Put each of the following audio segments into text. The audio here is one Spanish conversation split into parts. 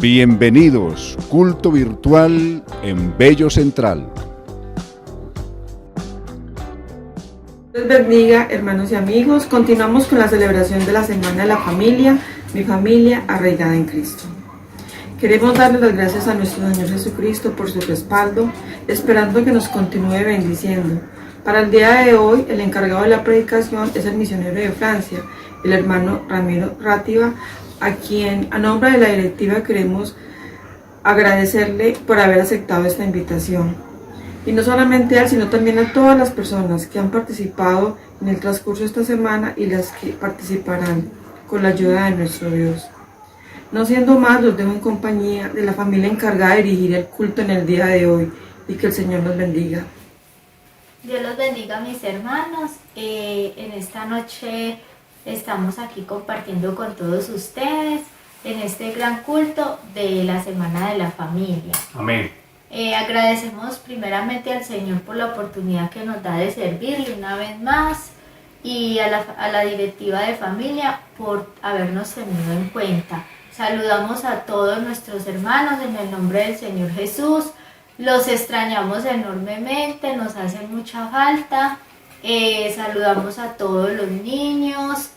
Bienvenidos, culto virtual en Bello Central. Dios bendiga, hermanos y amigos. Continuamos con la celebración de la Semana de la Familia, mi familia arraigada en Cristo. Queremos darle las gracias a nuestro Señor Jesucristo por su respaldo, esperando que nos continúe bendiciendo. Para el día de hoy, el encargado de la predicación es el misionero de Francia, el hermano Ramiro Rátiva, a quien a nombre de la directiva queremos agradecerle por haber aceptado esta invitación. Y no solamente a él, sino también a todas las personas que han participado en el transcurso de esta semana y las que participarán con la ayuda de nuestro Dios. No siendo más, los dejo en compañía de la familia encargada de dirigir el culto en el día de hoy, y que el Señor nos bendiga. Dios los bendiga, mis hermanos. En esta noche estamos aquí compartiendo con todos ustedes en este gran culto de la Semana de la Familia. Amén. Agradecemos primeramente al Señor por la oportunidad que nos da de servirle una vez más y a la directiva de familia por habernos tenido en cuenta. Saludamos a todos nuestros hermanos en el nombre del Señor Jesús. Los extrañamos enormemente, nos hace mucha falta. Saludamos a todos los niños,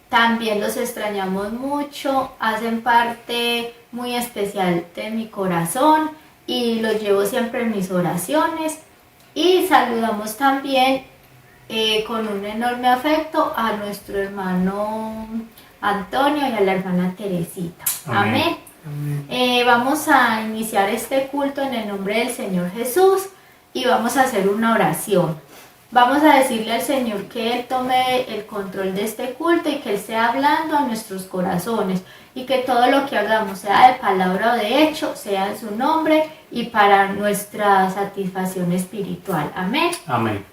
también los extrañamos mucho, hacen parte muy especial de mi corazón y los llevo siempre en mis oraciones. Y saludamos también con un enorme afecto a nuestro hermano Antonio y a la hermana Teresita. Amén. Vamos a iniciar este culto en el nombre del Señor Jesús y vamos a hacer una oración. Vamos a decirle al Señor que Él tome el control de este culto y que Él sea hablando a nuestros corazones y que todo lo que hagamos, sea de palabra o de hecho, sea en su nombre y para nuestra satisfacción espiritual. Amén. Amén.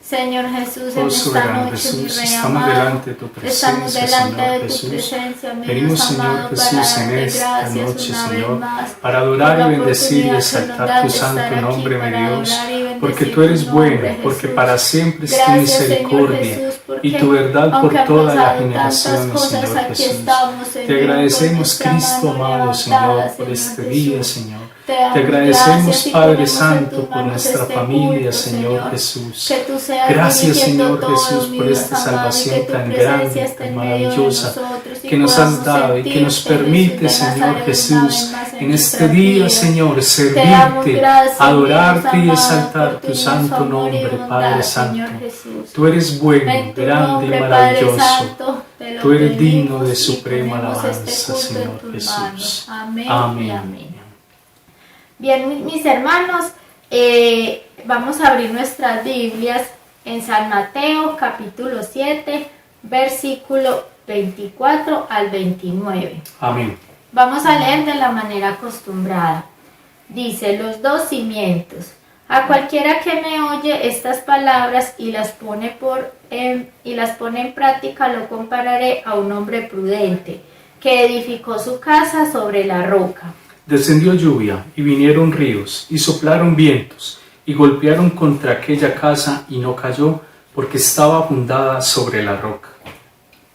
Señor Jesús, en esta noche, mi Rey amado, delante de tu presencia, estamos delante de tu Jesús. presencia, mi Venimos, Dios Señor amado, Jesús, para en darte esta gracias noche, una Señor, vez más, para adorar por y la bendecir y oportunidad que nos exaltar das tu de santo estar nombre, aquí mi para Dios, adorar y bendecir porque tú eres tu nombre, bueno, porque Jesús. para siempre es tu Gracias, Señor misericordia Jesús, porque y tu verdad aunque por han todas las pasado tantas generaciones, cosas, Señor aquí Jesús. estamos, Señor, Te agradecemos, con nuestra Cristo mano amado, levantada, Señor, por este Señor día, Jesús. Señor. Te Te damos agradecemos, gracias y Padre ponemos en Santo, tus por manos nuestra este familia, culto, Señor Jesús. Que tú seas Gracias, dirigiendo Señor todo, Jesús, mi por Dios esta amado, y salvación que tu tan presencia grande, esté tan en medio de maravillosa nosotros y que nos has podamos dado y que nos sentirte, permite, Jesús de Señor Nazaret, Jesús, una vez más en este nuestras día, vidas. Señor, Te damos servirte, gracias, adorarte mi y Dios exaltar amado, por tu tu santo inmenso amor y nombre, bondad, Padre Santo. Señor Jesús. Tú eres bueno, En tu grande nombre, y Padre maravilloso. Santo, te lo Tú eres digno pedimos de y suprema ponemos alabanza, este culto Señor en tus Jesús. manos. Amén, Amén. y amén. Bien, mis hermanos, vamos a abrir nuestras Biblias en San Mateo, capítulo 7, versículo 24 al 29. Amén. Vamos a leer de la manera acostumbrada. Dice, los dos cimientos. A cualquiera que me oye estas palabras y las pone en práctica, lo compararé a un hombre prudente que edificó su casa sobre la roca. Descendió lluvia y vinieron ríos y soplaron vientos y golpearon contra aquella casa y no cayó porque estaba fundada sobre la roca.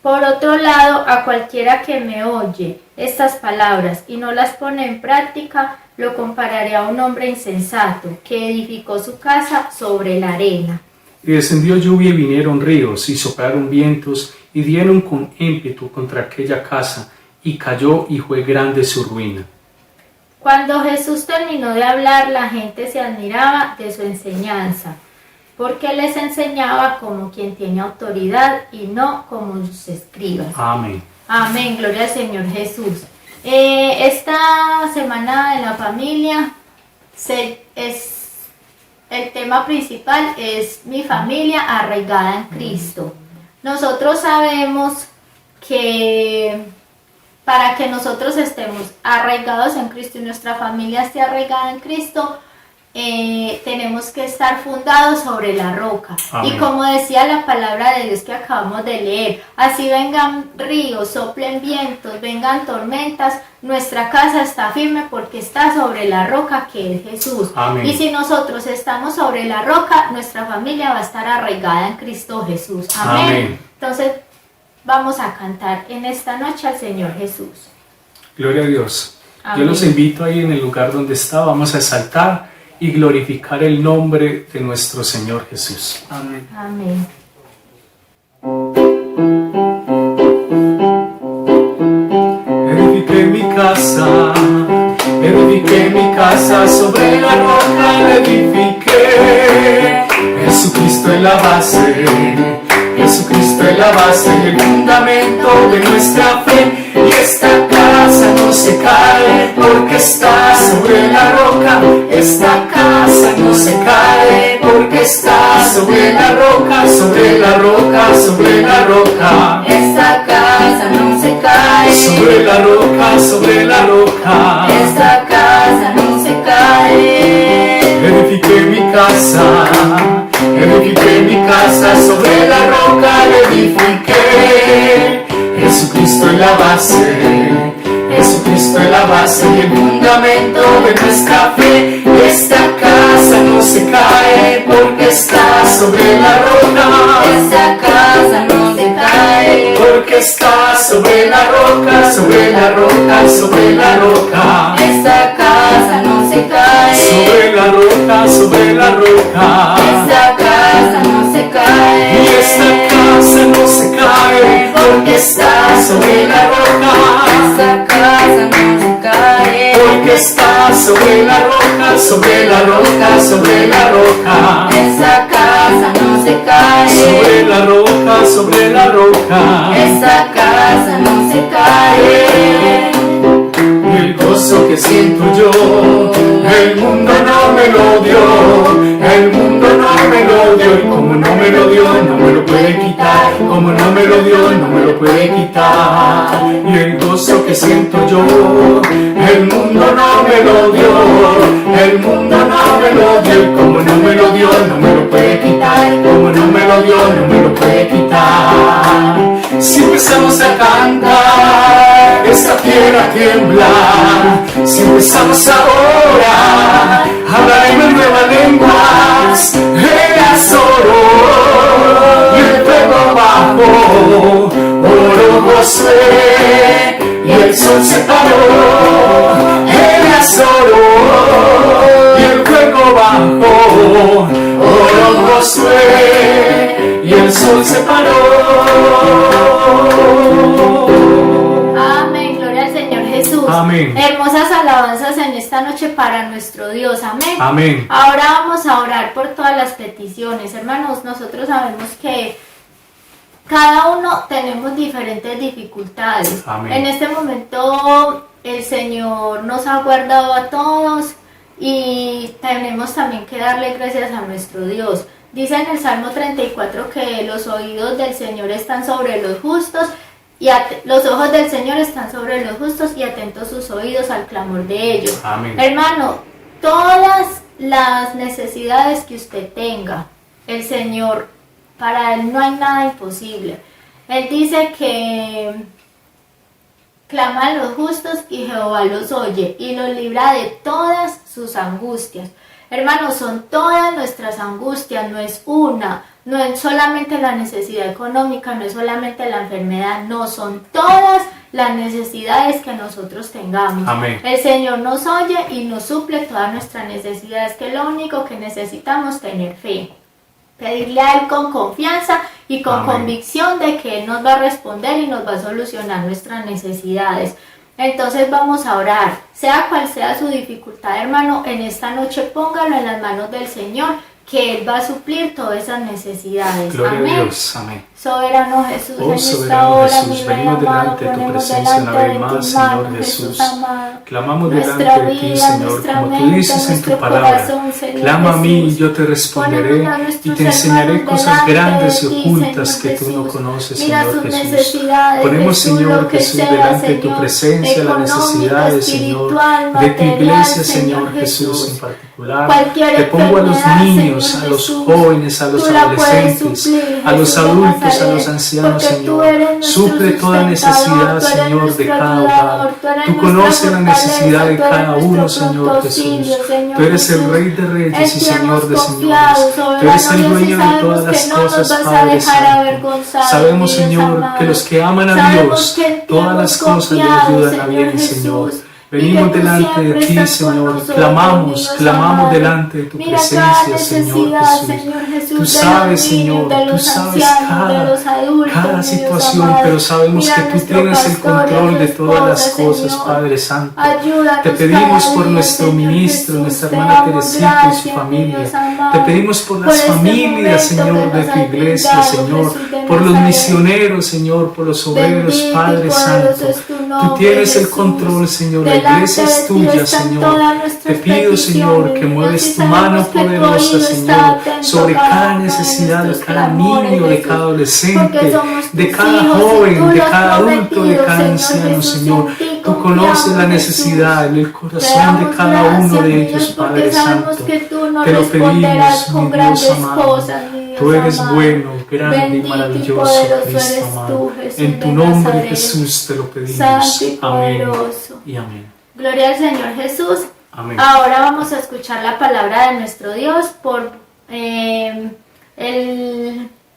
Por otro lado, a cualquiera que me oye estas palabras y no las pone en práctica, lo compararé a un hombre insensato que edificó su casa sobre la arena. Y descendió lluvia y vinieron ríos y soplaron vientos y dieron con ímpetu contra aquella casa y cayó y fue grande su ruina. Cuando Jesús terminó de hablar, la gente se admiraba de su enseñanza, porque les enseñaba como quien tiene autoridad y no como sus escribas. Amén. Amén, gloria al Señor Jesús. Esta semana de la familia, el tema principal es mi familia arraigada en Cristo. Nosotros sabemos que para que nosotros estemos arraigados en Cristo y nuestra familia esté arraigada en Cristo, tenemos que estar fundados sobre la roca. Amén. Y como decía la palabra de Dios que acabamos de leer, así vengan ríos, soplen vientos, vengan tormentas, nuestra casa está firme porque está sobre la roca que es Jesús. Amén. Y si nosotros estamos sobre la roca, nuestra familia va a estar arraigada en Cristo Jesús. Amén. Amén. Entonces vamos a cantar en esta noche al Señor Jesús. Gloria a Dios. Yo los invito ahí en el lugar donde está, vamos a exaltar y glorificar el nombre de nuestro Señor Jesús. Amén. Amén. Edifiqué mi casa, sobre la roca la edifiqué. Jesucristo es la base, Jesucristo es la base y el fundamento de nuestra fe. Y esta casa no se cae porque está sobre la roca. Esta casa no se cae porque está sobre la roca, sobre la roca, sobre la roca. Esta casa no se cae. Sobre la roca, sobre la roca. Esta casa no se cae. Edifiqué mi casa, sobre la roca la edifiqué. Jesucristo es la base, Jesucristo es la base y el fundamento de nuestra fe. Esta casa no se cae porque está sobre la roca. Esta casa no se cae. Porque está sobre la roca, sobre la roca, sobre la roca. Esta casa no se cae. Sobre la roca, sobre la roca. Esta casa no se cae. Y esta casa no se cae porque está sobre la roca. Esta casa no se cae. Porque está sobre la roca, sobre la roca, sobre la roca. Esta casa no se cae. Sobre la roca, sobre la roca. Esta casa no se cae. Y el gozo que siento yo, el mundo no me lo dio, el mundo no me lo dio, y como no me lo dio, no me lo puede quitar, como no me lo dio, no me lo puede quitar. Y el gozo que siento yo, el mundo no me lo dio, el mundo no me lo dio, y como no me lo dio, no me lo puede quitar, como no me lo dio, no me lo puede quitar. Si empezamos a cantar, esta tierra tiembla. Si empezamos ahora, hablaremos nuevas lenguas. Ella oro y el fuego bajó, oro Josué y el sol se paró. Ella oro y el fuego bajó, oro Josué y el sol se paró. Amén, gloria al Señor Jesús. Amén. Hermosas alabanzas en esta noche para nuestro Dios. Amén. Amén. Ahora vamos a orar por todas las peticiones. Hermanos, nosotros sabemos que cada uno tenemos diferentes dificultades. Amén. En este momento el Señor nos ha guardado a todos y tenemos también que darle gracias a nuestro Dios. Dice en el Salmo 34 que los oídos del Señor están sobre los justos y los ojos del Señor están sobre los justos y atentos sus oídos al clamor de ellos. Amén. Hermano, todas las necesidades que usted tenga, el Señor, para Él no hay nada imposible. Él dice que claman los justos y Jehová los oye y los libra de todas sus angustias. Hermanos, son todas nuestras angustias, no es una, no es solamente la necesidad económica, no es solamente la enfermedad, no, son todas las necesidades que nosotros tengamos. Amén. El Señor nos oye y nos suple todas nuestras necesidades, que es lo único que necesitamos, tener fe. Pedirle a Él con confianza y con Amén. convicción de que Él nos va a responder y nos va a solucionar nuestras necesidades. Entonces vamos a orar, sea cual sea su dificultad, hermano, en esta noche póngalo en las manos del Señor, que Él va a suplir todas esas necesidades. Gloria Amén. a Dios. Amén. Soberano Jesús, Oh, en esta soberano hora, Jesús, mi Rey venimos amado, delante de tu ponemos presencia una delante vez de más, tus Señor manos, Jesús. amado. Clamamos Nuestra delante de ti, vida, Señor, nuestra como tú mente, dices en tu nuestro palabra. corazón, Señor Clama a mí y Jesús. yo te responderé Ponemos a y nuestros te enseñaré hermanos cosas delante grandes y de ti, ocultas Señor que tú no Jesús. conoces, Mira Señor sus Jesús. necesidades, Ponemos, Jesús, Señor lo que Jesús, sea, delante de tu Señor, presencia las económico, necesidades, Señor, espiritual, de tu material, iglesia, Señor Jesús, Jesús. en particular. Cualquier Te pongo a los enfermedad, niños, Señor a los Jesús, jóvenes, a los tú la puedes adolescentes, suplir, a los Jesús de adultos, a Nazaret, los ancianos, porque tú Señor. eres nuestro Suple toda sustentador, necesidad, tú eres Señor, de nuestro cada ayudador, hogar. tú eres Tú nuestra conoces la necesidad de fortaleza, tú eres cada uno, nuestro Señor pronto Jesús. auxilio, Señor Tú eres el Jesús. Rey de Reyes y En ti Señor hemos de confiado, Señores. Tú soberano eres el Dios, y dueño de sabemos todas las que no nos cosas, vas a Padre dejar Santo. avergonzados, Sabemos, Dios Señor, amado. que los que aman a Sabemos Dios, que en ti todas hemos las cosas le confiado, ayudan a bien, Jesús. Señor. Venimos delante de ti, Señor, clamamos delante de tu presencia, Señor Jesús. Tú sabes, Señor, tú sabes cada situación, pero sabemos que tú tienes el control de todas las cosas, Padre Santo. Te pedimos por nuestro ministro, nuestra hermana Teresita y su familia. Te pedimos por las familias, Señor, de tu iglesia, Señor, por los misioneros, Señor, por los obreros, Padre Santo. Tú tienes el control, Señor, la iglesia es tuya, Señor. Te pido, Señor, que mueves tu mano poderosa, Señor, sobre cada necesidad de cada niño, de cada adolescente, de cada joven, de cada adulto, de cada anciano, Señor. Tú conoces la necesidad en el corazón de cada uno de ellos, Padre Santo. Te lo pedimos, mi Dios amado. Tú eres bueno, grande y maravilloso, Cristo amado. En tu nombre, Jesús, te lo pedimos. Amén y amén. Gloria al Señor Jesús. Amén. Ahora vamos a escuchar la palabra de nuestro Dios por el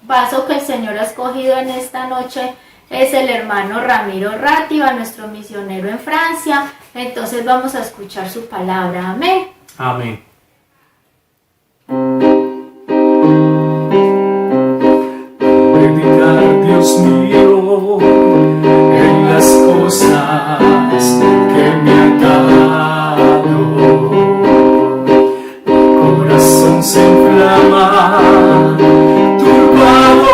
vaso que el Señor ha escogido en esta noche. Es el hermano Ramiro Rátiva, nuestro misionero en Francia. Entonces vamos a escuchar su palabra. Amén. Amén. Predicar, Dios mío, en las cosas que me han dado. Mi corazón se inflama, turbado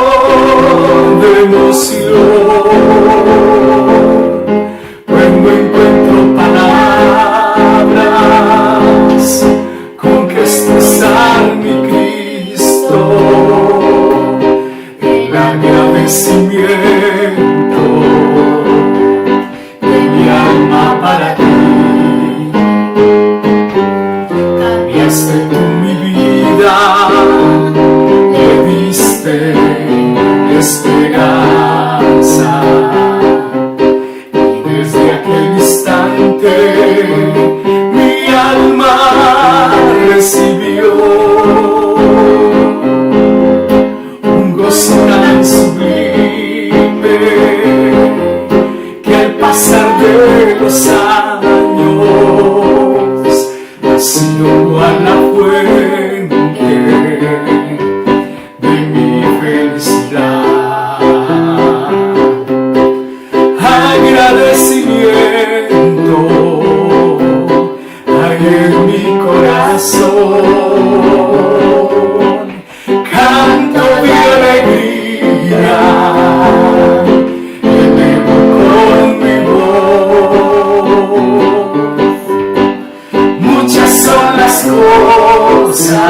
de emoción, cuando encuentro palabras con que expresar mi Cristo, el agradecimiento de mi alma para ti. Cambiaste tú mi vida, le diste esperanza, y desde aquel instante mi alma recibió un gozo tan sublime que al pasar de los años nació a la fuente de mi felicidad. Agradecimiento hay en mi corazón, canto de alegría, elevo con mi voz. Muchas son las cosas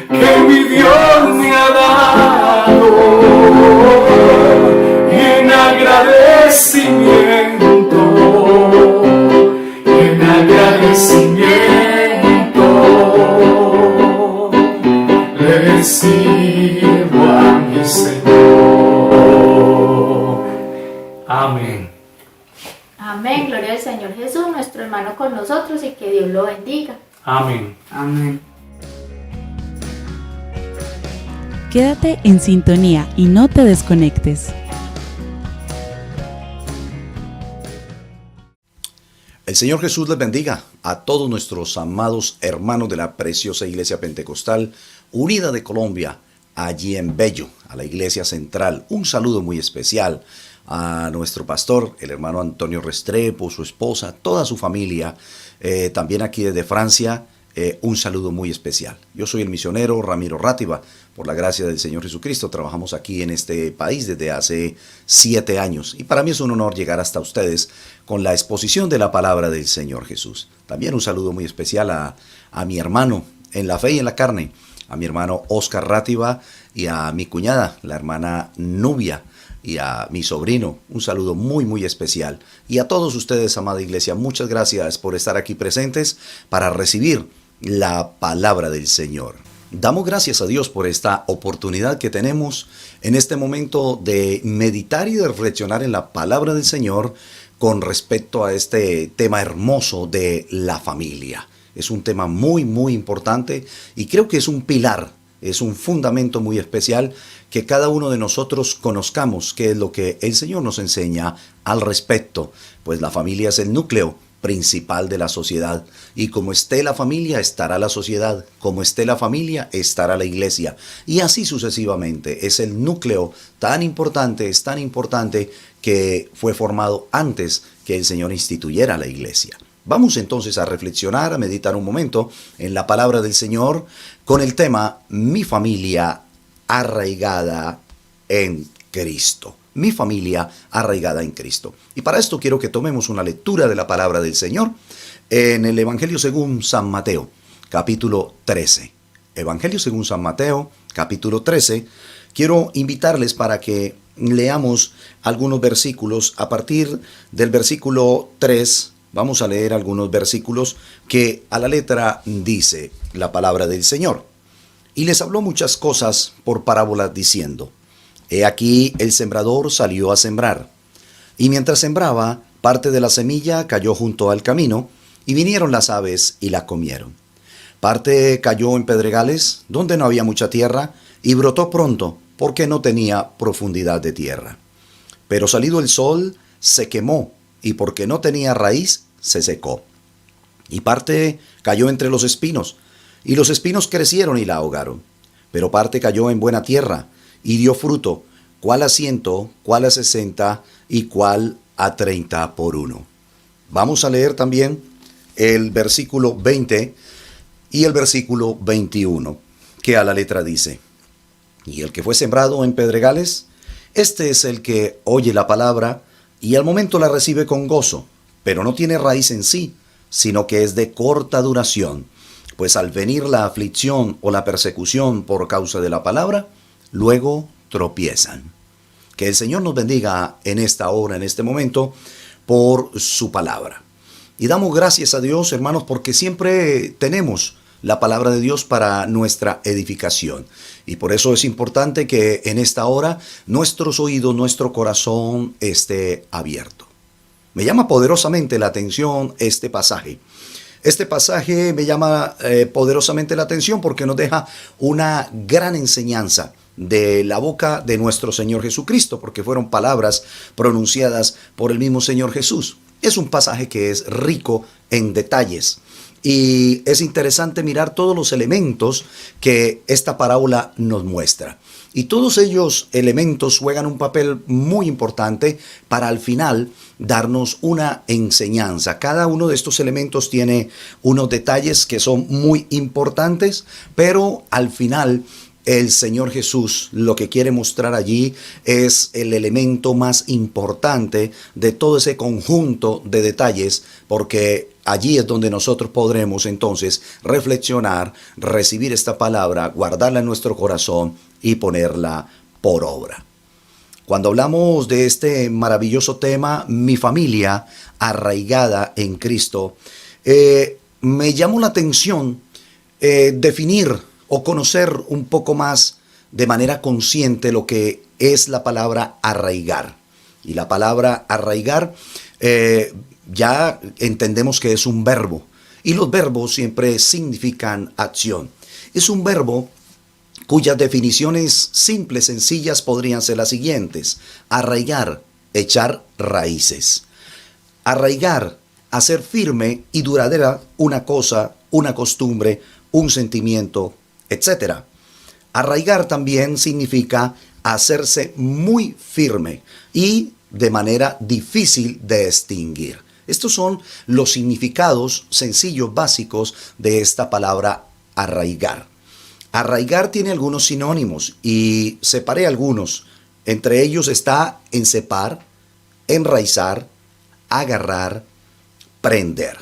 que mi Dios me ha dado, y en agradecimiento le sirvo a mi Señor. Amén. Amén. Gloria al Señor Jesús, nuestro hermano con nosotros, y que Dios lo bendiga. Amén. Amén. Quédate en sintonía y no te desconectes. El Señor Jesús les bendiga a todos nuestros amados hermanos de la preciosa Iglesia Pentecostal Unida de Colombia, allí en Bello, a la Iglesia Central. Un saludo muy especial a nuestro pastor, el hermano Antonio Restrepo, su esposa, toda su familia, también aquí desde Francia. Un saludo muy especial. Yo soy el misionero Ramiro Rátiva. Por la gracia del Señor Jesucristo trabajamos aquí en este país desde hace 7 años. Y para mí es un honor llegar hasta ustedes con la exposición de la palabra del Señor Jesús. También un saludo muy especial a mi hermano en la fe y en la carne, a mi hermano Oscar Rátiva y a mi cuñada, la hermana Nubia, y a mi sobrino. Un saludo muy muy especial. Y a todos ustedes, amada iglesia, muchas gracias por estar aquí presentes para recibir la palabra del Señor. Damos gracias a Dios por esta oportunidad que tenemos en este momento de meditar y de reflexionar en la palabra del Señor con respecto a este tema hermoso de la familia. Es un tema muy muy importante y creo que es un pilar Es un fundamento muy especial que cada uno de nosotros conozcamos qué es lo que el Señor nos enseña al respecto, pues la familia es el núcleo principal de la sociedad, y como esté la familia, estará la sociedad; como esté la familia, estará la iglesia, y así sucesivamente. Es el núcleo tan importante, es tan importante, que fue formado antes que el Señor instituyera la iglesia. Vamos entonces a reflexionar, a meditar un momento en la palabra del Señor con el tema Mi familia arraigada en Cristo. Mi familia arraigada en Cristo. Y para esto quiero que tomemos una lectura de la palabra del Señor en el Evangelio según San Mateo, capítulo 13. Evangelio según San Mateo, capítulo 13. Quiero invitarles para que leamos algunos versículos. A partir del versículo 3, vamos a leer algunos versículos que a la letra dice la palabra del Señor. Y les habló muchas cosas por parábolas diciendo: He aquí el sembrador salió a sembrar. Y mientras sembraba, parte de la semilla cayó junto al camino, y vinieron las aves y la comieron. Parte cayó en pedregales, donde no había mucha tierra, y brotó pronto, porque no tenía profundidad de tierra. Pero salido el sol, se quemó, y porque no tenía raíz, se secó. Y parte cayó entre los espinos, y los espinos crecieron y la ahogaron. Pero parte cayó en buena tierra, y dio fruto, cuál a 100, cuál a 60 y cuál a 30 por uno. Vamos a leer también el versículo 20 y el versículo 21, que a la letra dice: Y el que fue sembrado en pedregales, este es el que oye la palabra y al momento la recibe con gozo, pero no tiene raíz en sí, sino que es de corta duración, pues al venir la aflicción o la persecución por causa de la palabra, luego tropiezan. Que el Señor nos bendiga en esta hora, en este momento, por su palabra. Y damos gracias a Dios, hermanos, porque siempre tenemos la palabra de Dios para nuestra edificación. Y por eso es importante que en esta hora nuestros oídos, nuestro corazón esté abierto. Me llama poderosamente la atención este pasaje. Este pasaje me llama poderosamente la atención porque nos deja una gran enseñanza de la boca de nuestro Señor Jesucristo, porque fueron palabras pronunciadas por el mismo Señor Jesús. Es un pasaje que es rico en detalles y es interesante mirar todos los elementos que esta parábola nos muestra. Y todos ellos elementos juegan un papel muy importante para al final darnos una enseñanza. Cada uno de estos elementos tiene unos detalles que son muy importantes, pero al final el Señor Jesús lo que quiere mostrar allí es el elemento más importante de todo ese conjunto de detalles, porque allí es donde nosotros podremos entonces reflexionar, recibir esta palabra, guardarla en nuestro corazón y ponerla por obra. Cuando hablamos de este maravilloso tema, mi familia arraigada en Cristo, me llamó la atención definir o conocer un poco más de manera consciente lo que es la palabra arraigar. Y la palabra arraigar ya entendemos que es un verbo. Y los verbos siempre significan acción. Es un verbo cuyas definiciones simples, sencillas, podrían ser las siguientes: arraigar, echar raíces. Arraigar, hacer firme y duradera una cosa, una costumbre, un sentimiento, etc. Arraigar también significa hacerse muy firme y de manera difícil de extinguir. Estos son los significados sencillos, básicos de esta palabra arraigar. Arraigar tiene algunos sinónimos y separé algunos. Entre ellos está encepar, enraizar, agarrar, prender.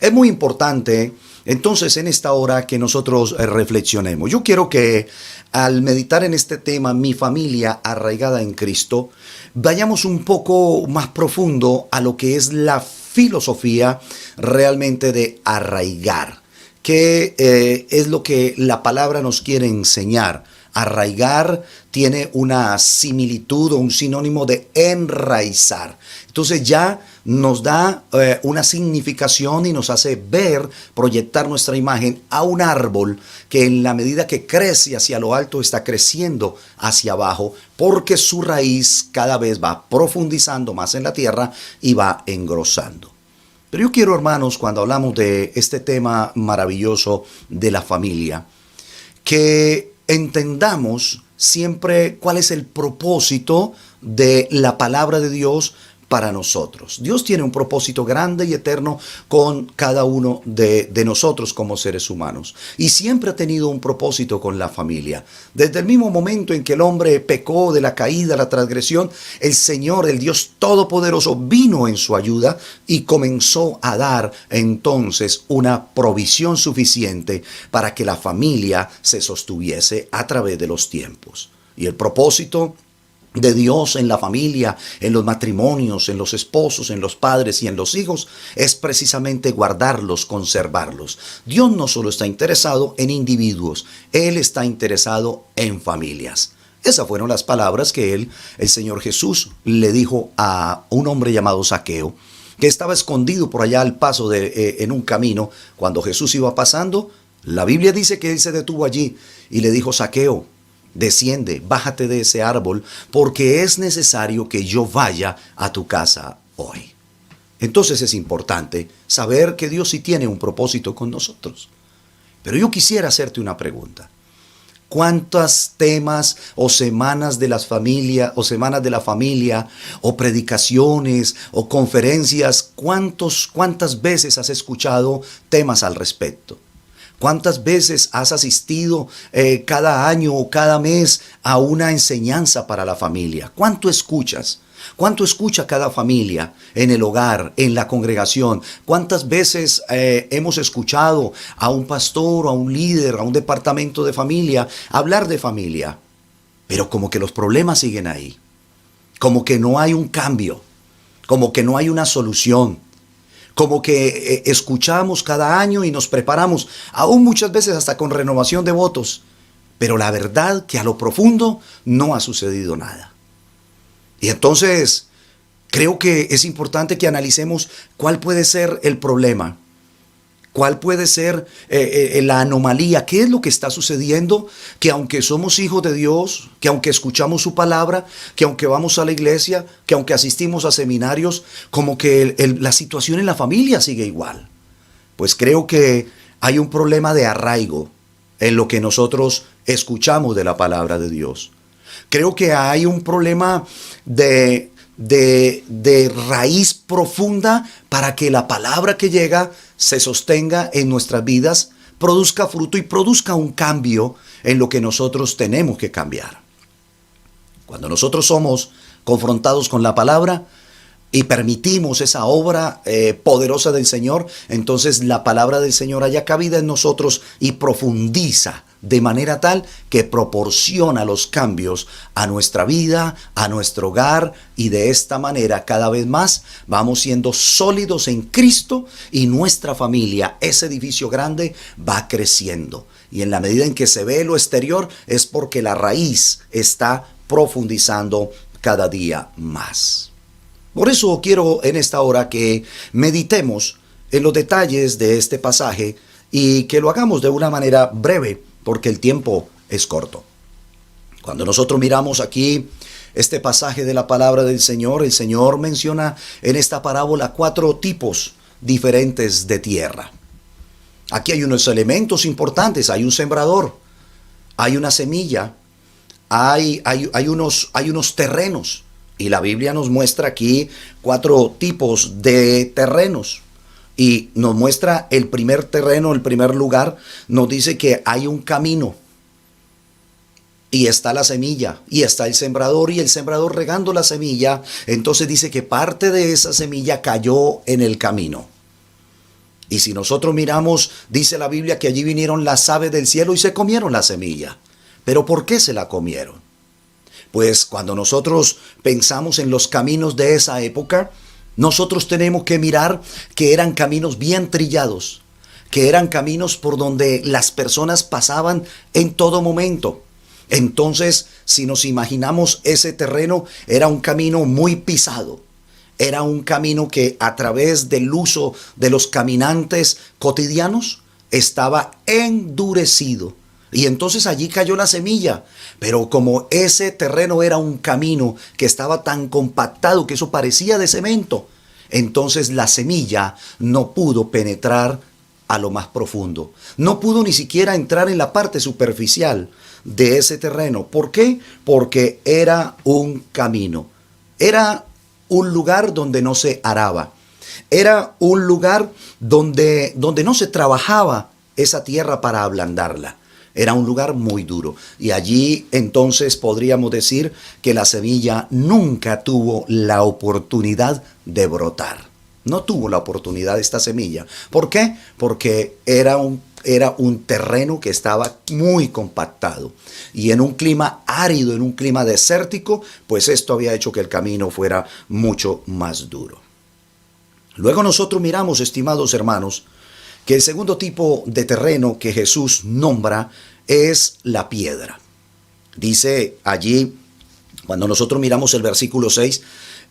Es muy importante entonces en esta hora que nosotros reflexionemos. Yo quiero que al meditar en este tema, mi familia arraigada en Cristo, vayamos un poco más profundo a lo que es la filosofía realmente de arraigar. ¿Qué es lo que la palabra nos quiere enseñar? Arraigar tiene una similitud o un sinónimo de enraizar. Entonces ya nos da una significación y nos hace ver, proyectar nuestra imagen a un árbol que en la medida que crece hacia lo alto está creciendo hacia abajo, porque su raíz cada vez va profundizando más en la tierra y va engrosando. Pero yo quiero, hermanos, cuando hablamos de este tema maravilloso de la familia, que entendamos siempre cuál es el propósito de la palabra de Dios para nosotros. Dios tiene un propósito grande y eterno con cada uno de nosotros como seres humanos. Y siempre ha tenido un propósito con la familia. Desde el mismo momento en que el hombre pecó de la caída, la transgresión, el Señor, el Dios Todopoderoso, vino en su ayuda y comenzó a dar entonces una provisión suficiente para que la familia se sostuviese a través de los tiempos. Y el propósito de Dios en la familia, en los matrimonios, en los esposos, en los padres y en los hijos, es precisamente guardarlos, conservarlos. Dios no solo está interesado en individuos, Él está interesado en familias. Esas fueron las palabras que el Señor Jesús, le dijo a un hombre llamado Zaqueo, que estaba escondido por allá al paso en un camino. Cuando Jesús iba pasando, la Biblia dice que Él se detuvo allí y le dijo: Zaqueo, desciende, bájate de ese árbol, porque es necesario que yo vaya a tu casa hoy. Entonces es importante saber que Dios sí tiene un propósito con nosotros. Pero yo quisiera hacerte una pregunta. ¿Cuántos temas o semanas de las familias o semanas de la familia o predicaciones o conferencias, cuántas veces has escuchado temas al respecto? ¿Cuántas veces has asistido cada año o cada mes a una enseñanza para la familia? ¿Cuánto escuchas? ¿Cuánto escucha cada familia en el hogar, en la congregación? ¿Cuántas veces hemos escuchado a un pastor, a un líder, a un departamento de familia hablar de familia? Pero como que los problemas siguen ahí. Como que no hay un cambio. Como que no hay una solución. Como que escuchamos cada año y nos preparamos, aún muchas veces hasta con renovación de votos. Pero la verdad que a lo profundo no ha sucedido nada. Y entonces creo que es importante que analicemos cuál puede ser el problema. ¿Cuál puede ser la anomalía? ¿Qué es lo que está sucediendo? Que aunque somos hijos de Dios, que aunque escuchamos su palabra, que aunque vamos a la iglesia, que aunque asistimos a seminarios, como que la situación en la familia sigue igual. Pues creo que hay un problema de arraigo en lo que nosotros escuchamos de la palabra de Dios. Creo que hay un problema de raíz profunda para que la palabra que llega se sostenga en nuestras vidas, produzca fruto y produzca un cambio en lo que nosotros tenemos que cambiar. Cuando nosotros somos confrontados con la palabra y permitimos esa obra poderosa del Señor, entonces la palabra del Señor haya cabida en nosotros y profundiza de manera tal que proporciona los cambios a nuestra vida, a nuestro hogar, y de esta manera cada vez más vamos siendo sólidos en Cristo y nuestra familia, ese edificio grande, va creciendo. Y en la medida en que se ve lo exterior es porque la raíz está profundizando cada día más. Por eso quiero en esta hora que meditemos en los detalles de este pasaje y que lo hagamos de una manera breve, porque el tiempo es corto. Cuando nosotros miramos aquí este pasaje de la palabra del Señor, el Señor menciona en esta parábola 4 tipos diferentes de tierra. Aquí hay unos elementos importantes: hay un sembrador, hay una semilla, hay unos terrenos. Y la Biblia nos muestra aquí 4 tipos de terrenos. Y nos muestra el primer terreno, el primer lugar, nos dice que hay un camino. Y está la semilla, y está el sembrador, y el sembrador regando la semilla. Entonces dice que parte de esa semilla cayó en el camino. Y si nosotros miramos, dice la Biblia que allí vinieron las aves del cielo y se comieron la semilla. ¿Pero por qué se la comieron? Pues cuando nosotros pensamos en los caminos de esa época, nosotros tenemos que mirar que eran caminos bien trillados, que eran caminos por donde las personas pasaban en todo momento. Entonces, si nos imaginamos ese terreno, era un camino muy pisado. Era un camino que a través del uso de los caminantes cotidianos estaba endurecido. Y entonces allí cayó la semilla. Pero como ese terreno era un camino que estaba tan compactado que eso parecía de cemento, entonces la semilla no pudo penetrar a lo más profundo. No pudo ni siquiera entrar en la parte superficial de ese terreno. ¿Por qué? Porque era un camino. Era un lugar donde no se araba. Era un lugar donde no se trabajaba esa tierra para ablandarla. Era un lugar muy duro. Y allí entonces podríamos decir que la semilla nunca tuvo la oportunidad de brotar. No tuvo la oportunidad esta semilla. ¿Por qué? Porque era un terreno que estaba muy compactado. Y en un clima árido, en un clima desértico, pues esto había hecho que el camino fuera mucho más duro. Luego nosotros miramos, estimados hermanos, que el segundo tipo de terreno que Jesús nombra es la piedra. Dice allí, cuando nosotros miramos el versículo 6,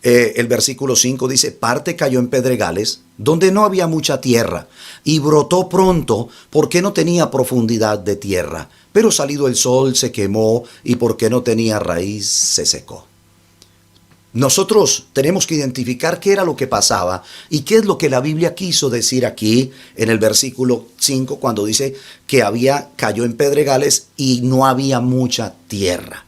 el versículo 5 dice, parte cayó en pedregales, donde no había mucha tierra, y brotó pronto, porque no tenía profundidad de tierra. Pero salido el sol se quemó, y porque no tenía raíz se secó. Nosotros tenemos que identificar qué era lo que pasaba y qué es lo que la Biblia quiso decir aquí en el versículo 5 cuando dice que cayó en pedregales y no había mucha tierra.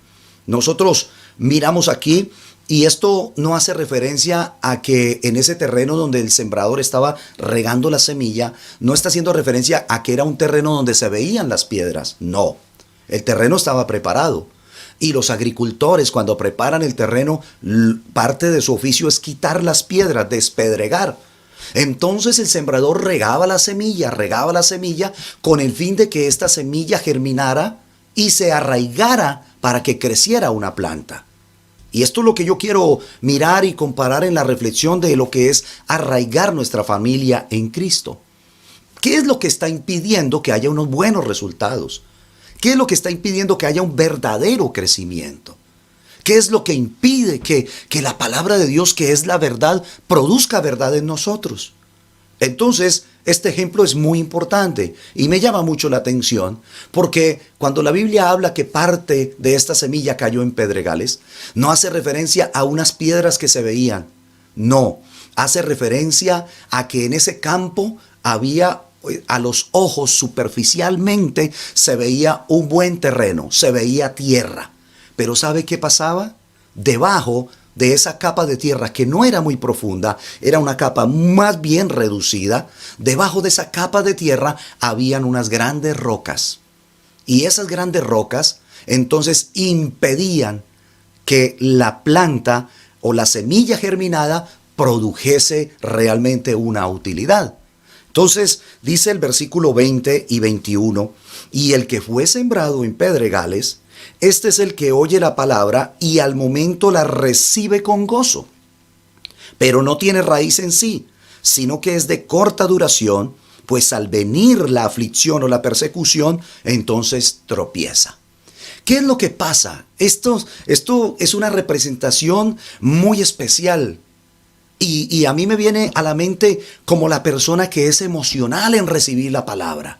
Nosotros miramos aquí y esto no hace referencia a que en ese terreno donde el sembrador estaba regando la semilla, no está haciendo referencia a que era un terreno donde se veían las piedras. No, el terreno estaba preparado. Y los agricultores, cuando preparan el terreno, parte de su oficio es quitar las piedras, despedregar. Entonces el sembrador regaba la semilla con el fin de que esta semilla germinara y se arraigara para que creciera una planta. Y esto es lo que yo quiero mirar y comparar en la reflexión de lo que es arraigar nuestra familia en Cristo. ¿Qué es lo que está impidiendo que haya unos buenos resultados? ¿Qué es lo que está impidiendo que haya un verdadero crecimiento? ¿Qué es lo que impide que la palabra de Dios, que es la verdad, produzca verdad en nosotros? Entonces, este ejemplo es muy importante y me llama mucho la atención porque cuando la Biblia habla que parte de esta semilla cayó en pedregales, no hace referencia a unas piedras que se veían. No, hace referencia a que en ese campo había, a los ojos superficialmente se veía un buen terreno, se veía tierra. Pero ¿sabe qué pasaba? Debajo de esa capa de tierra que no era muy profunda, era una capa más bien reducida, debajo de esa capa de tierra habían unas grandes rocas. Y esas grandes rocas entonces impedían que la planta o la semilla germinada produjese realmente una utilidad. Entonces dice el versículo 20 y 21, y el que fue sembrado en pedregales, este es el que oye la palabra y al momento la recibe con gozo, pero no tiene raíz en sí, sino que es de corta duración, pues al venir la aflicción o la persecución, entonces tropieza. ¿Qué es lo que pasa? Esto es una representación muy especial. Y a mí me viene a la mente como la persona que es emocional en recibir la palabra.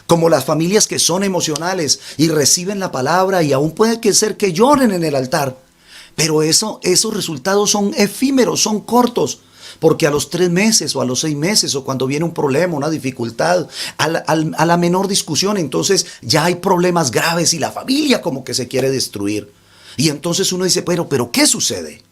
Como las familias que son emocionales y reciben la palabra y aún puede ser que lloren en el altar. Pero esos resultados son efímeros, son cortos. Porque a los 3 meses o a los 6 meses o cuando viene un problema, una dificultad, a la menor discusión, entonces ya hay problemas graves y la familia como que se quiere destruir. Y entonces uno dice, pero ¿qué sucede?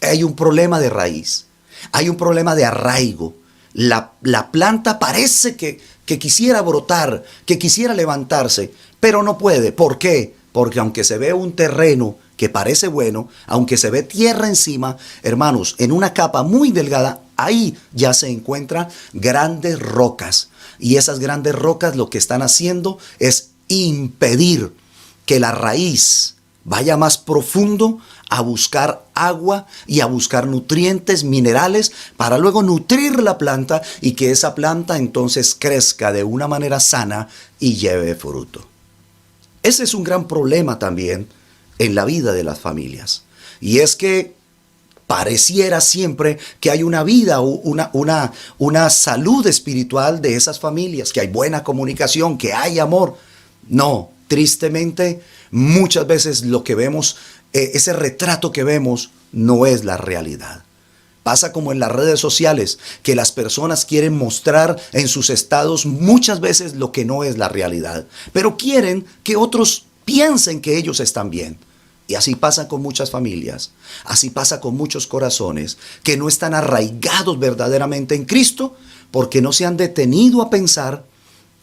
Hay un problema de raíz, hay un problema de arraigo. La planta parece que quisiera brotar, que quisiera levantarse, pero no puede. ¿Por qué? Porque aunque se ve un terreno que parece bueno, aunque se ve tierra encima, hermanos, en una capa muy delgada, ahí ya se encuentran grandes rocas. Y esas grandes rocas lo que están haciendo es impedir que la raíz vaya más profundo a buscar agua y a buscar nutrientes, minerales, para luego nutrir la planta y que esa planta entonces crezca de una manera sana y lleve fruto. Ese es un gran problema también en la vida de las familias. Y es que pareciera siempre que hay una vida, una salud espiritual de esas familias, que hay buena comunicación, que hay amor. No, tristemente, muchas veces lo que vemos, ese retrato que vemos, no es la realidad. Pasa como en las redes sociales, que las personas quieren mostrar en sus estados muchas veces lo que no es la realidad, pero quieren que otros piensen que ellos están bien. Y así pasa con muchas familias, así pasa con muchos corazones que no están arraigados verdaderamente en Cristo porque no se han detenido a pensar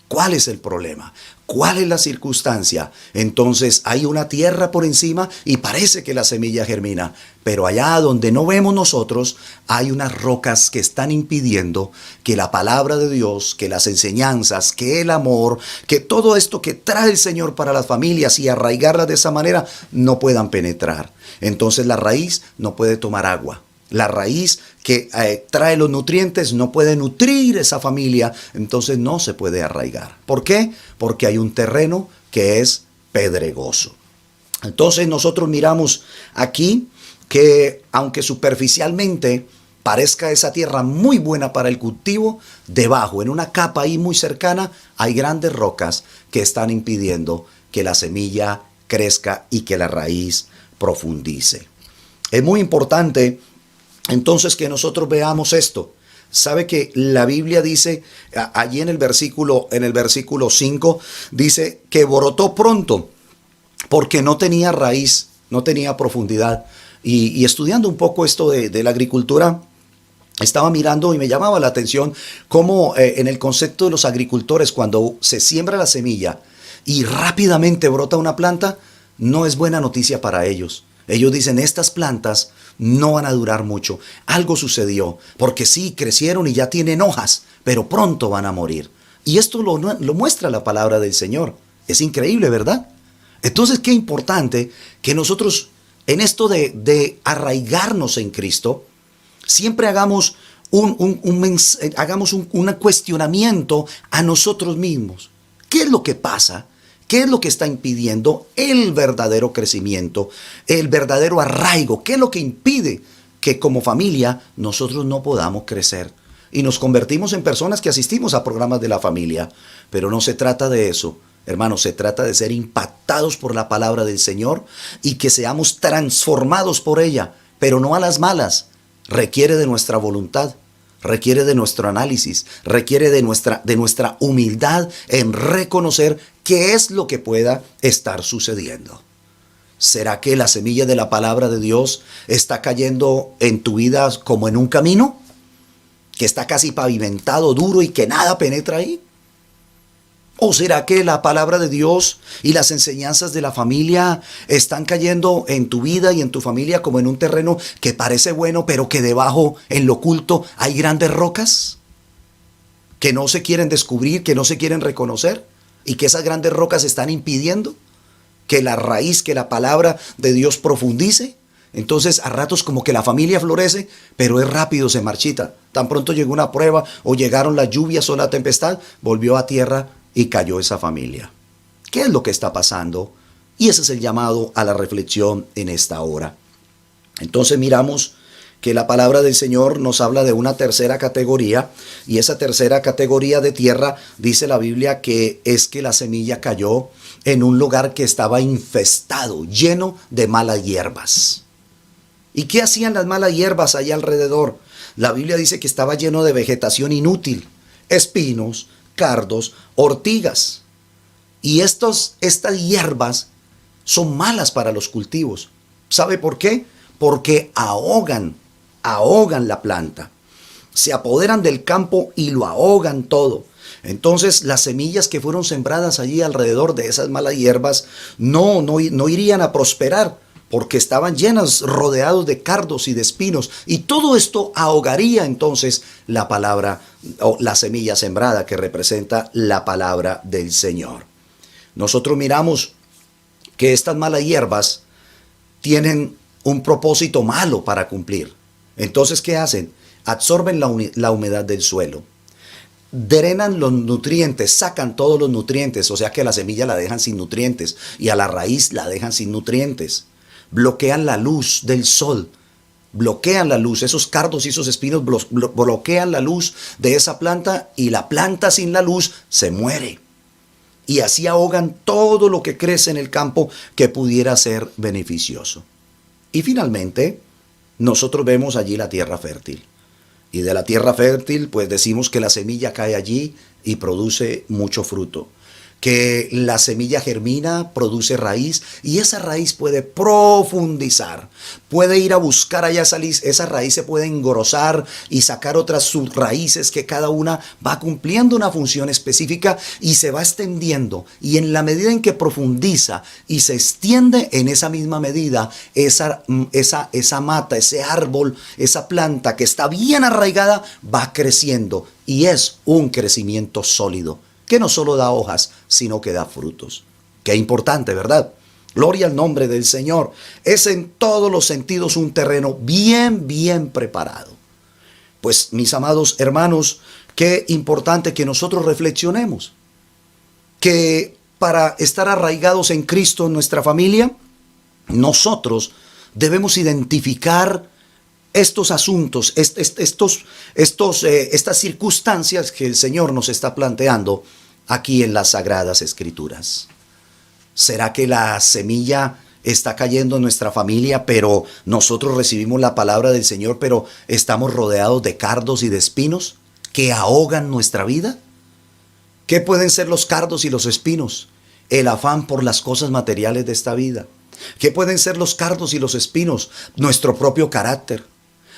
cuál es el problema, cuál es la circunstancia. Entonces hay una tierra por encima y parece que la semilla germina, pero allá donde no vemos nosotros hay unas rocas que están impidiendo que la palabra de Dios, que las enseñanzas, que el amor, que todo esto que trae el Señor para las familias y arraigarlas de esa manera no puedan penetrar. Entonces la raíz no puede tomar agua. La raíz que trae los nutrientes no puede nutrir esa familia, entonces no se puede arraigar. ¿Por qué? Porque hay un terreno que es pedregoso. Entonces nosotros miramos aquí que aunque superficialmente parezca esa tierra muy buena para el cultivo, debajo, en una capa ahí muy cercana, hay grandes rocas que están impidiendo que la semilla crezca y que la raíz profundice. Es muy importante entonces que nosotros veamos esto. Sabe que la Biblia dice, allí en el versículo 5, dice que brotó pronto porque no tenía raíz, no tenía profundidad. Y estudiando un poco esto de la agricultura, estaba mirando y me llamaba la atención cómo en el concepto de los agricultores, cuando se siembra la semilla y rápidamente brota una planta, no es buena noticia para ellos. Ellos dicen, estas plantas no van a durar mucho. Algo sucedió, porque sí, crecieron y ya tienen hojas, pero pronto van a morir. Y esto lo muestra la palabra del Señor. Es increíble, ¿verdad? Entonces, qué importante que nosotros, en esto de arraigarnos en Cristo, siempre hagamos un cuestionamiento a nosotros mismos. ¿Qué es lo que pasa? ¿Qué es lo que está impidiendo el verdadero crecimiento, el verdadero arraigo? ¿Qué es lo que impide que como familia nosotros no podamos crecer? Y nos convertimos en personas que asistimos a programas de la familia. Pero no se trata de eso, hermanos, se trata de ser impactados por la palabra del Señor y que seamos transformados por ella, pero no a las malas. Requiere de nuestra voluntad. Requiere de nuestro análisis, requiere de nuestra humildad en reconocer qué es lo que pueda estar sucediendo. ¿Será que la semilla de la palabra de Dios está cayendo en tu vida como en un camino? ¿Que está casi pavimentado, duro y que nada penetra ahí? ¿O será que la palabra de Dios y las enseñanzas de la familia están cayendo en tu vida y en tu familia como en un terreno que parece bueno, pero que debajo, en lo oculto, hay grandes rocas que no se quieren descubrir, que no se quieren reconocer y que esas grandes rocas están impidiendo que la raíz, que la palabra de Dios profundice? Entonces a ratos como que la familia florece, pero es rápido, se marchita. Tan pronto llegó una prueba o llegaron las lluvias o la tempestad, volvió a tierra y cayó esa familia. ¿Qué es lo que está pasando? Y ese es el llamado a la reflexión en esta hora. Entonces miramos que la palabra del Señor nos habla de una tercera categoría, y esa tercera categoría de tierra, dice la Biblia, que es que la semilla cayó en un lugar que estaba infestado, lleno de malas hierbas. ¿Y qué hacían las malas hierbas allá alrededor? La Biblia dice que estaba lleno de vegetación inútil, espinos, cardos, ortigas. Y estas hierbas son malas para los cultivos. ¿Sabe por qué? Porque ahogan la planta. Se apoderan del campo y lo ahogan todo. Entonces las semillas que fueron sembradas allí alrededor de esas malas hierbas no irían a prosperar, porque estaban llenas, rodeados de cardos y de espinos, y todo esto ahogaría entonces la palabra o la semilla sembrada, que representa la palabra del Señor. Nosotros miramos que estas malas hierbas tienen un propósito malo para cumplir. Entonces, ¿qué hacen? Absorben la humedad del suelo, drenan los nutrientes, sacan todos los nutrientes, o sea que a la semilla la dejan sin nutrientes y a la raíz la dejan sin nutrientes. Bloquean la luz del sol, bloquean la luz, esos cardos y esos espinos bloquean la luz de esa planta y la planta sin la luz se muere. Y así ahogan todo lo que crece en el campo que pudiera ser beneficioso. Y finalmente, nosotros vemos allí la tierra fértil. Y de la tierra fértil, pues decimos que la semilla cae allí y produce mucho fruto. Que la semilla germina, produce raíz y esa raíz puede profundizar. Puede ir a buscar allá esa raíz se puede engrosar y sacar otras subraíces que cada una va cumpliendo una función específica y se va extendiendo. Y en la medida en que profundiza y se extiende, en esa misma medida, esa mata, ese árbol, esa planta que está bien arraigada, va creciendo. Y es un crecimiento sólido, que no solo da hojas, sino que da frutos. Qué importante, ¿verdad? Gloria al nombre del Señor. Es en todos los sentidos un terreno bien preparado. Pues, mis amados hermanos, qué importante que nosotros reflexionemos. Que para estar arraigados en Cristo, en nuestra familia, nosotros debemos identificar estos asuntos, estas circunstancias que el Señor nos está planteando aquí en las Sagradas Escrituras. ¿Será que la semilla está cayendo en nuestra familia, pero nosotros recibimos la palabra del Señor, pero estamos rodeados de cardos y de espinos que ahogan nuestra vida? ¿Qué pueden ser los cardos y los espinos? El afán por las cosas materiales de esta vida. ¿Qué pueden ser los cardos y los espinos? Nuestro propio carácter,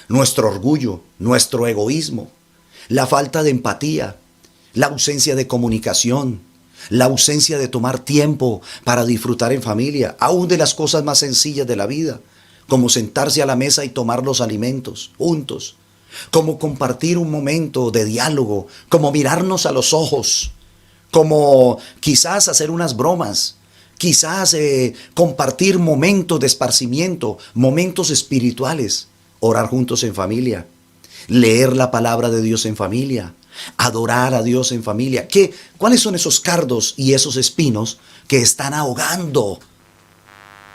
nuestro orgullo, nuestro egoísmo, la falta de empatía, la ausencia de comunicación, la ausencia de tomar tiempo para disfrutar en familia, aún de las cosas más sencillas de la vida, como sentarse a la mesa y tomar los alimentos juntos, como compartir un momento de diálogo, como mirarnos a los ojos, como quizás hacer unas bromas, quizás compartir momentos de esparcimiento, momentos espirituales, orar juntos en familia, leer la palabra de Dios en familia, adorar a Dios en familia. ¿Cuáles son esos cardos y esos espinos que están ahogando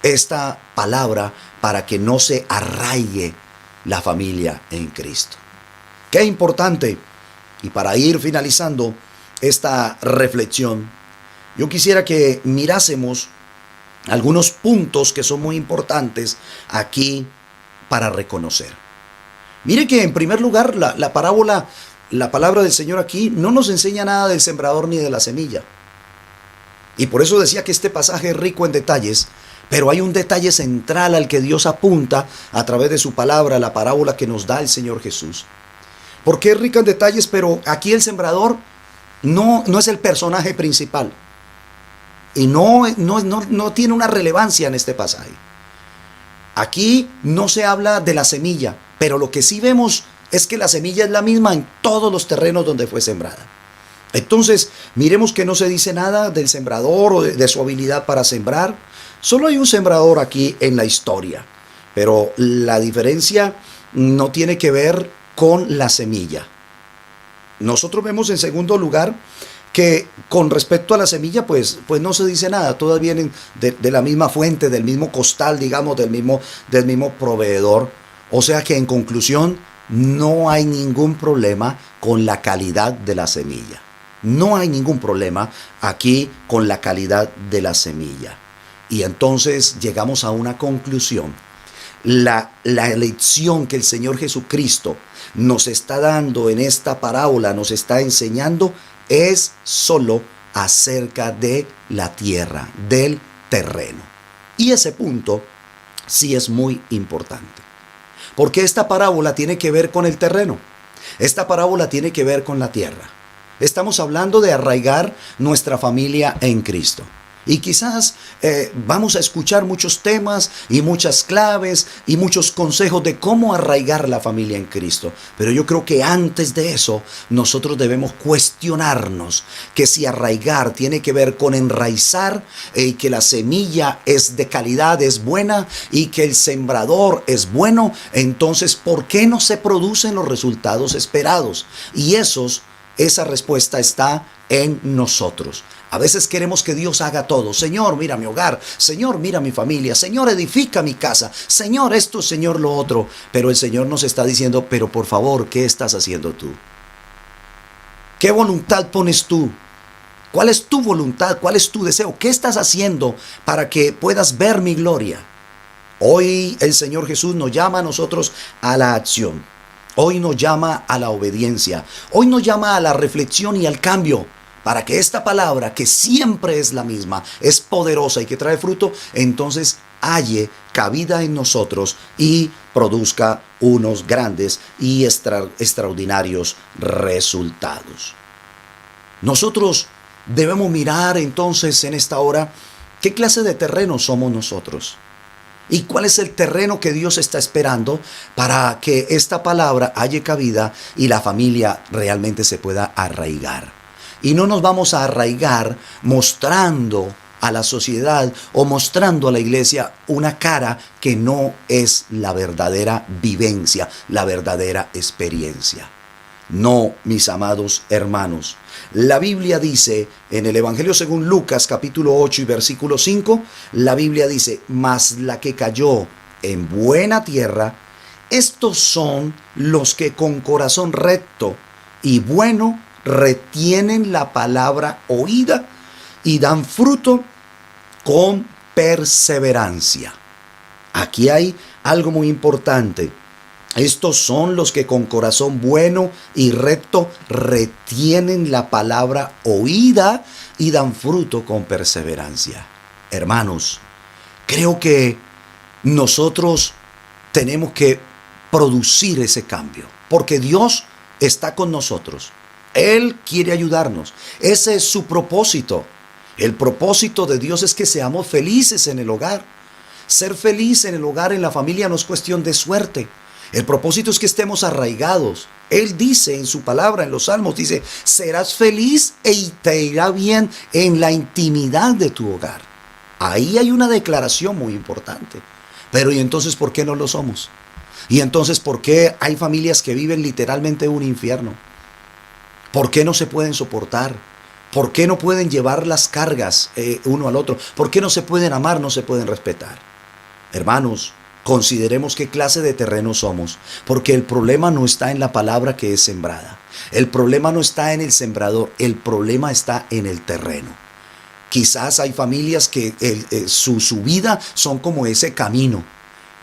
esta palabra para que no se arraigue la familia en Cristo? Qué importante. Y para ir finalizando esta reflexión, yo quisiera que mirásemos algunos puntos que son muy importantes aquí para reconocer. Mire que en primer lugar la parábola, la palabra del Señor aquí no nos enseña nada del sembrador ni de la semilla. Y por eso decía que este pasaje es rico en detalles, pero hay un detalle central al que Dios apunta a través de su palabra, la parábola que nos da el Señor Jesús. Porque es rica en detalles, pero aquí el sembrador no es el personaje principal. Y no tiene una relevancia en este pasaje. Aquí no se habla de la semilla, pero lo que sí vemos es que la semilla es la misma en todos los terrenos donde fue sembrada. Entonces, miremos que no se dice nada del sembrador o de su habilidad para sembrar. Solo hay un sembrador aquí en la historia, pero la diferencia no tiene que ver con la semilla. Nosotros vemos en segundo lugar que con respecto a la semilla, pues no se dice nada. Todas vienen de la misma fuente, del mismo costal, digamos, del mismo proveedor. O sea que en conclusión, no hay ningún problema con la calidad de la semilla. No hay ningún problema aquí con la calidad de la semilla. Y entonces llegamos a una conclusión. La lección que el Señor Jesucristo nos está dando en esta parábola, nos está enseñando, es solo acerca de la tierra, del terreno. Y ese punto sí es muy importante. Porque esta parábola tiene que ver con el terreno. Esta parábola tiene que ver con la tierra. Estamos hablando de arraigar nuestra familia en Cristo. Y quizás vamos a escuchar muchos temas y muchas claves y muchos consejos de cómo arraigar la familia en Cristo. Pero yo creo que antes de eso nosotros debemos cuestionarnos que si arraigar tiene que ver con enraizar y que la semilla es de calidad, es buena y que el sembrador es bueno, entonces ¿por qué no se producen los resultados esperados? Y esos esa respuesta está en nosotros. A veces queremos que Dios haga todo. Señor, mira mi hogar. Señor, mira mi familia. Señor, edifica mi casa. Señor, esto, Señor, lo otro. Pero el Señor nos está diciendo, pero por favor, ¿qué estás haciendo tú? ¿Qué voluntad pones tú? ¿Cuál es tu voluntad? ¿Cuál es tu deseo? ¿Qué estás haciendo para que puedas ver mi gloria? Hoy el Señor Jesús nos llama a nosotros a la acción. Hoy nos llama a la obediencia. Hoy nos llama a la reflexión y al cambio. Para que esta palabra, que siempre es la misma, es poderosa y que trae fruto, entonces halle cabida en nosotros y produzca unos grandes y extraordinarios resultados. Nosotros debemos mirar entonces en esta hora qué clase de terreno somos nosotros. ¿Y cuál es el terreno que Dios está esperando para que esta palabra halle cabida y la familia realmente se pueda arraigar? Y no nos vamos a arraigar mostrando a la sociedad o mostrando a la iglesia una cara que no es la verdadera vivencia, la verdadera experiencia. No, mis amados hermanos. La Biblia dice en el Evangelio según Lucas capítulo 8 y versículo 5, la Biblia dice, mas la que cayó en buena tierra, estos son los que con corazón recto y bueno retienen la palabra oída y dan fruto con perseverancia. Aquí hay algo muy importante. Estos son los que con corazón bueno y recto retienen la palabra oída y dan fruto con perseverancia. Hermanos, creo que nosotros tenemos que producir ese cambio, porque Dios está con nosotros. Él quiere ayudarnos. Ese es su propósito. El propósito de Dios es que seamos felices en el hogar. Ser feliz en el hogar, en la familia, no es cuestión de suerte. El propósito es que estemos arraigados. Él dice en su palabra, en los Salmos, dice, serás feliz y te irá bien en la intimidad de tu hogar. Ahí hay una declaración muy importante. Pero ¿y entonces por qué no lo somos? ¿Y entonces por qué hay familias que viven literalmente un infierno? ¿Por qué no se pueden soportar? ¿Por qué no pueden llevar las cargas uno al otro? ¿Por qué no se pueden amar, no se pueden respetar? Hermanos, consideremos qué clase de terreno somos, porque el problema no está en la palabra que es sembrada. El problema no está en el sembrador, el problema está en el terreno. Quizás hay familias que su vida son como ese camino,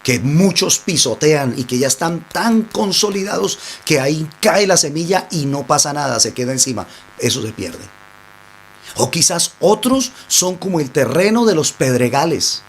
que muchos pisotean y que ya están tan consolidados que ahí cae la semilla y no pasa nada, se queda encima, eso se pierde. O quizás otros son como el terreno de los pedregales,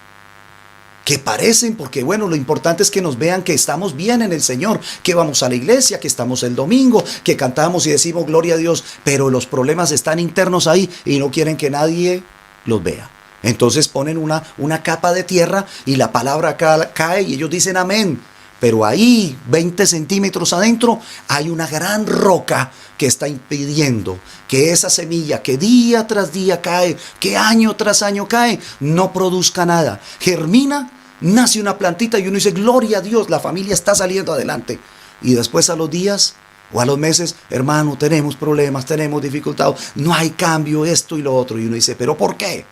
que parecen, porque bueno, lo importante es que nos vean que estamos bien en el Señor, que vamos a la iglesia, que estamos el domingo, que cantamos y decimos gloria a Dios, pero los problemas están internos ahí y no quieren que nadie los vea. Entonces ponen una capa de tierra y la palabra cae y ellos dicen amén. Pero ahí, 20 centímetros adentro, hay una gran roca que está impidiendo que esa semilla que día tras día cae, que año tras año cae, no produzca nada. Germina, nace una plantita y uno dice, gloria a Dios, la familia está saliendo adelante. Y después a los días o a los meses, hermano, tenemos problemas, tenemos dificultades, no hay cambio, esto y lo otro. Y uno dice, ¿pero por qué?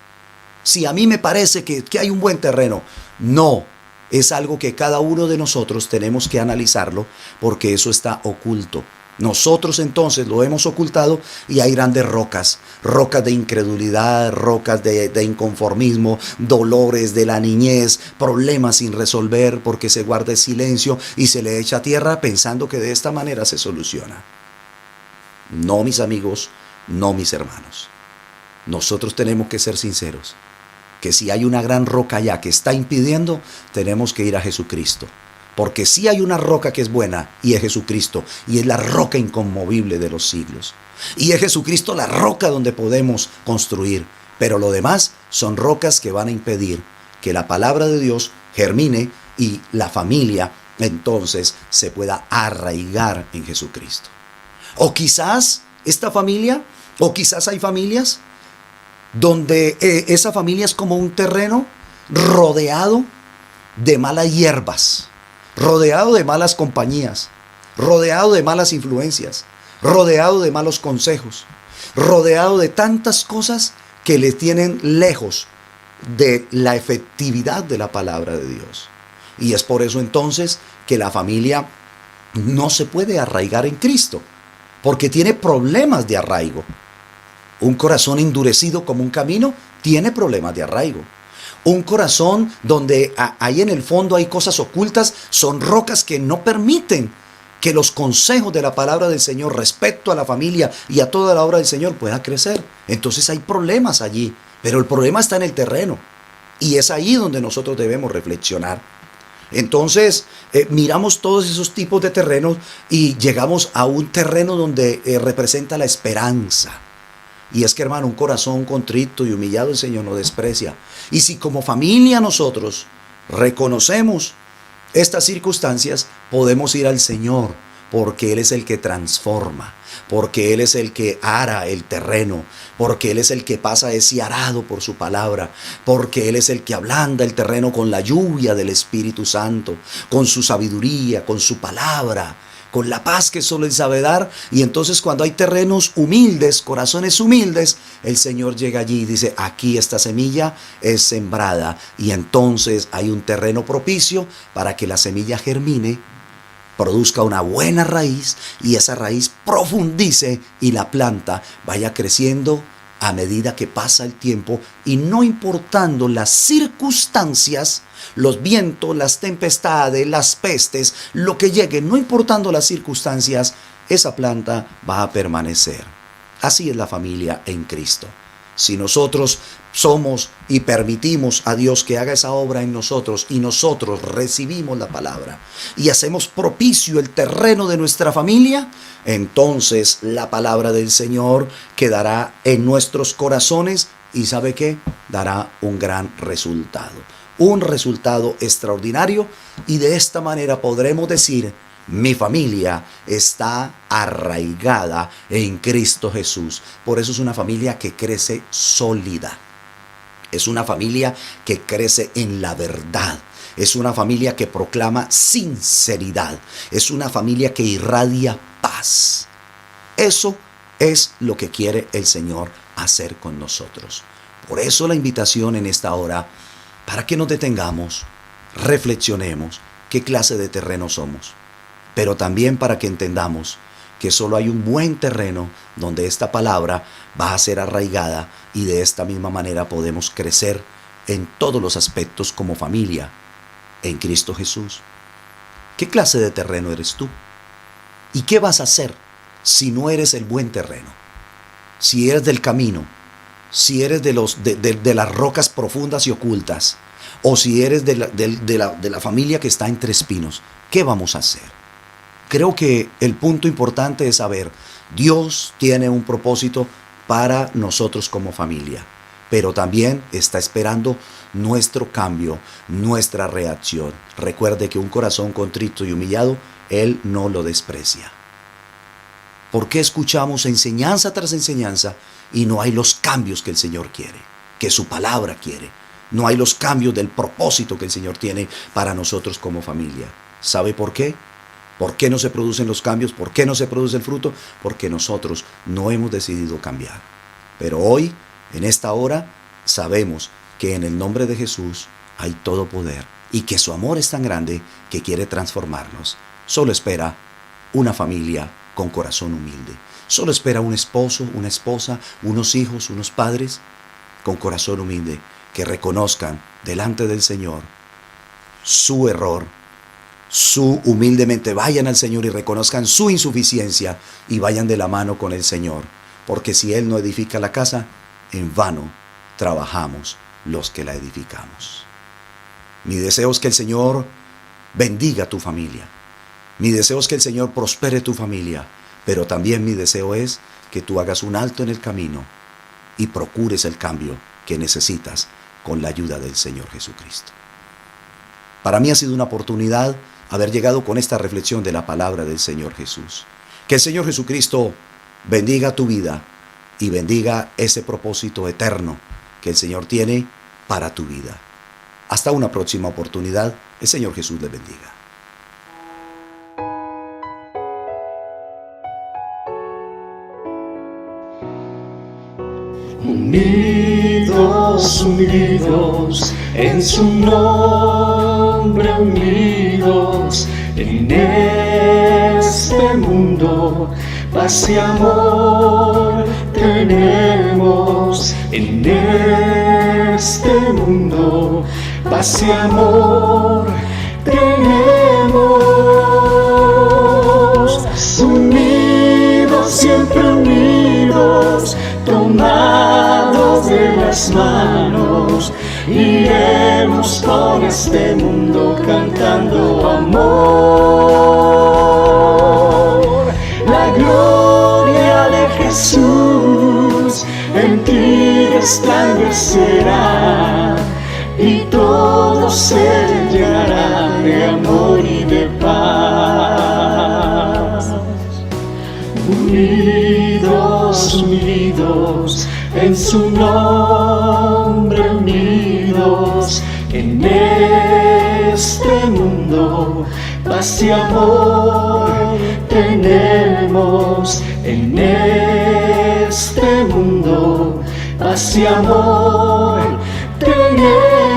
Si a mí me parece que hay un buen terreno. No, es algo que cada uno de nosotros tenemos que analizarlo porque eso está oculto. Nosotros entonces lo hemos ocultado y hay grandes rocas, rocas de incredulidad, rocas de inconformismo, dolores de la niñez, problemas sin resolver porque se guarda el silencio y se le echa tierra pensando que de esta manera se soluciona. No, mis amigos, no, mis hermanos. Nosotros tenemos que ser sinceros, que si hay una gran roca allá que está impidiendo, tenemos que ir a Jesucristo. Porque si hay una roca que es buena y es Jesucristo, y es la roca inconmovible de los siglos. Y es Jesucristo la roca donde podemos construir. Pero lo demás son rocas que van a impedir que la palabra de Dios germine y la familia entonces se pueda arraigar en Jesucristo. O quizás esta familia, o quizás hay familias donde esa familia es como un terreno rodeado de malas hierbas, rodeado de malas compañías, rodeado de malas influencias, rodeado de malos consejos, rodeado de tantas cosas que le tienen lejos de la efectividad de la palabra de Dios. Y es por eso entonces que la familia no se puede arraigar en Cristo, porque tiene problemas de arraigo. Un corazón endurecido como un camino tiene problemas de arraigo. Un corazón donde ahí en el fondo hay cosas ocultas, son rocas que no permiten que los consejos de la palabra del Señor respecto a la familia y a toda la obra del Señor pueda crecer. Entonces hay problemas allí, pero el problema está en el terreno. Y es ahí donde nosotros debemos reflexionar. Entonces miramos todos esos tipos de terrenos y llegamos a un terreno donde representa la esperanza. Y es que, hermano, un corazón contrito y humillado el Señor no desprecia. Y si como familia nosotros reconocemos estas circunstancias, podemos ir al Señor, porque Él es el que transforma, porque Él es el que ara el terreno, porque Él es el que pasa ese arado por su palabra, porque Él es el que ablanda el terreno con la lluvia del Espíritu Santo, con su sabiduría, con su palabra, con la paz que solo Él sabe dar. Y entonces cuando hay terrenos humildes, corazones humildes, el Señor llega allí y dice: aquí esta semilla es sembrada, y entonces hay un terreno propicio para que la semilla germine, produzca una buena raíz, y esa raíz profundice y la planta vaya creciendo a medida que pasa el tiempo, y no importando las circunstancias, los vientos, las tempestades, las pestes, lo que llegue, no importando las circunstancias, esa planta va a permanecer. Así es la familia en Cristo. Si nosotros somos y permitimos a Dios que haga esa obra en nosotros, y nosotros recibimos la palabra y hacemos propicio el terreno de nuestra familia, entonces la palabra del Señor quedará en nuestros corazones y ¿sabe qué? Dará un gran resultado, un resultado extraordinario, y de esta manera podremos decir: mi familia está arraigada en Cristo Jesús. Por eso es una familia que crece sólida. Es una familia que crece en la verdad. Es una familia que proclama sinceridad. Es una familia que irradia paz. Eso es lo que quiere el Señor hacer con nosotros. Por eso la invitación en esta hora, para que nos detengamos, reflexionemos qué clase de terreno somos. Pero también para que entendamos que solo hay un buen terreno donde esta palabra va a ser arraigada, y de esta misma manera podemos crecer en todos los aspectos como familia en Cristo Jesús. ¿Qué clase de terreno eres tú? ¿Y qué vas a hacer si no eres el buen terreno? Si eres del camino, si eres de las rocas profundas y ocultas, o si eres de la familia que está entre espinos, ¿qué vamos a hacer? Creo que el punto importante es saber: Dios tiene un propósito para nosotros como familia, pero también está esperando nuestro cambio, nuestra reacción. Recuerde que un corazón contrito y humillado, Él no lo desprecia. ¿Por qué escuchamos enseñanza tras enseñanza y no hay los cambios que el Señor quiere, que su palabra quiere? No hay los cambios del propósito que el Señor tiene para nosotros como familia. ¿Sabe por qué? ¿Por qué no se producen los cambios? ¿Por qué no se produce el fruto? Porque nosotros no hemos decidido cambiar. Pero hoy, en esta hora, sabemos que en el nombre de Jesús hay todo poder, y que su amor es tan grande que quiere transformarnos. Solo espera una familia con corazón humilde. Solo espera un esposo, una esposa, unos hijos, unos padres con corazón humilde, que reconozcan delante del Señor su error, humildemente vayan al Señor y reconozcan su insuficiencia y vayan de la mano con el Señor, porque si Él no edifica la casa, en vano trabajamos los que la edificamos. Mi deseo es que el Señor bendiga tu familia. Mi deseo es que el Señor prospere tu familia, pero también mi deseo es que tú hagas un alto en el camino y procures el cambio que necesitas con la ayuda del Señor Jesucristo. Para mí ha sido una oportunidad haber llegado con esta reflexión de la palabra del Señor Jesús. Que el Señor Jesucristo bendiga tu vida y bendiga ese propósito eterno que el Señor tiene para tu vida. Hasta una próxima oportunidad. El Señor Jesús les bendiga. Unidos, unidos, en su nombre unidos, en este mundo, paz y amor tenemos. En este mundo, paz y amor tenemos. Unidos, siempre unidos, tomados de las manos, iremos por este mundo cantando amor. La gloria de Jesús en ti resplandecerá, y todo se llenará de amor y de paz. Unidos, unidos, en su nombre unidos, en este mundo, paz y amor tenemos. En este mundo, paz y amor tenemos.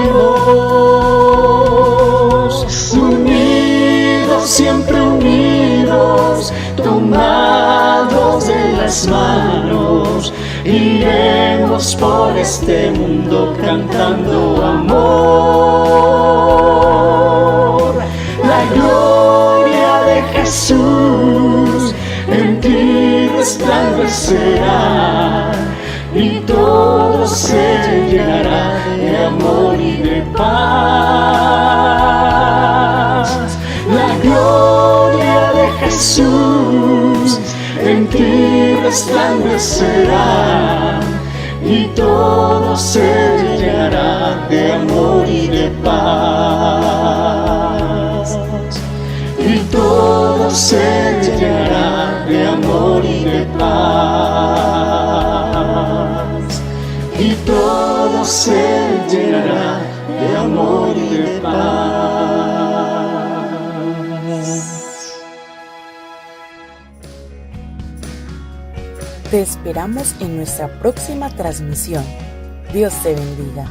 Unidos, siempre unidos, tomados de las manos, iremos por este mundo cantando amor. La gloria de Jesús en ti resplandecerá, y todo se llenará de amor y de paz. La gloria de Jesús en ti resplandecerá, y todo se llenará de amor y de paz. Y todo se llenará de amor y de paz. Y todo se llenará de amor y de paz. Te esperamos en nuestra próxima transmisión. Dios te bendiga.